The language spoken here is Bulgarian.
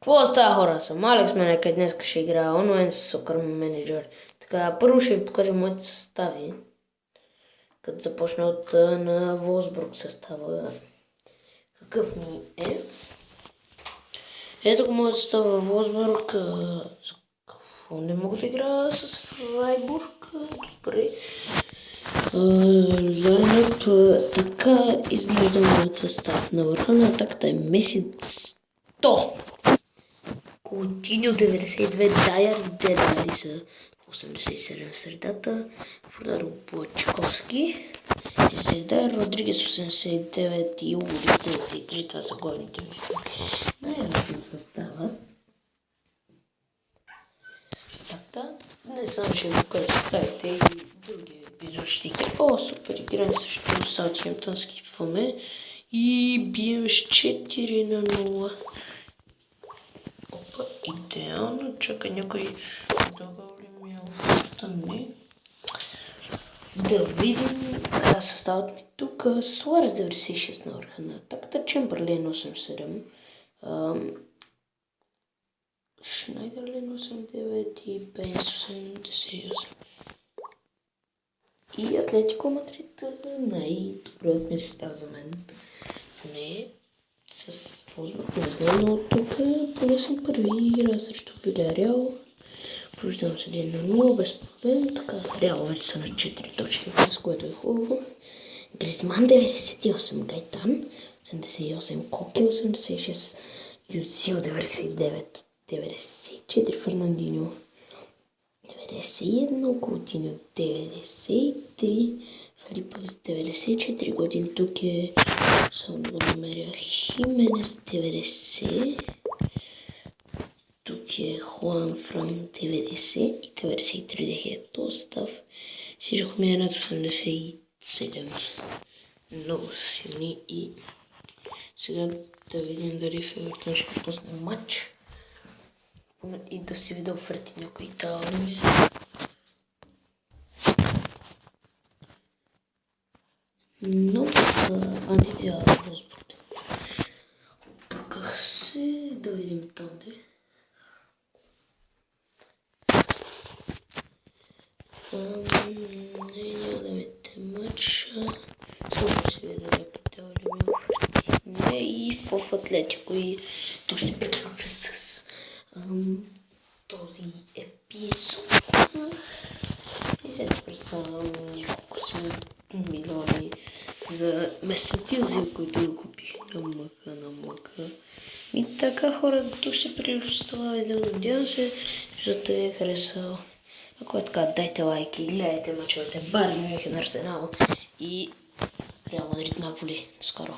Какво става, хора? Съм Алекс Менека, днес ще играя онлайн с Soccer Manager. Така, първо ще ви покажа моите състави. Като започна от на Волсбург състава. Какъв ми е? Ето го моят състав във Волсбург. Не мога да играя с Фрайбург. Добре. Лайнъп. Така изглежда моят състав. На върха на атаката е Меси 100. Coutinho 92, Дайер Дедари са 87 в средата, Фордаро Плачковски, Дайер Родригес 89 и Улис 93, това са главните ми. Най-разна състава. Така, не само ще ви покажа ставите и други епизод ще игра. О, супер, играем също Саутхемптън, скипваме и бием с 4 на 0. Идеално, чакай някой добъл ли ми е оферта? Не. Да видим съставът ми тук. Суарес 96 на върха на атаката, Чембърлен 87, Шнайдерлен 89 и Бенс 88. И Атлетико Мадрид най-добрият ми състав за мен. Не с Волсбург не знам, но тук поне съм първи, игра срещу Вилярреал. Побеждавам с 1 на 0 без проблем. Така, Реал вече са на 4 точки, с което е хубаво. Гризман 98, Гайтан 88, Коки 86, Юзил 99, 94, Фернандиньо 91, Coutinho 93, Филипов 94 години. Тук е само да го намеря, Хименес 90, тук е Хуан Фран 90 и 93 Дехия. То състав всичко ми е над 87. Много силни и сега да видим дали в Евертон ще пусне матч и да си видя оферти някои талми. Но, не, Волсбург. Обърках се, да видим там де. Не, няма да видите матча. Само си видя някакви талми оферти. Не, и в Атлетико и то ще приключа с този епизод. И след това представям няколко си милиони за местните узил, които го купих на мъка. И така, хора, тук ще приключа това видео. Надявам се, защото е харесал. Ако е така, дайте лайки, гледайте мачовете Байерн Мюнхен, Арсенал и Реал Мадрид Наполи. Скоро!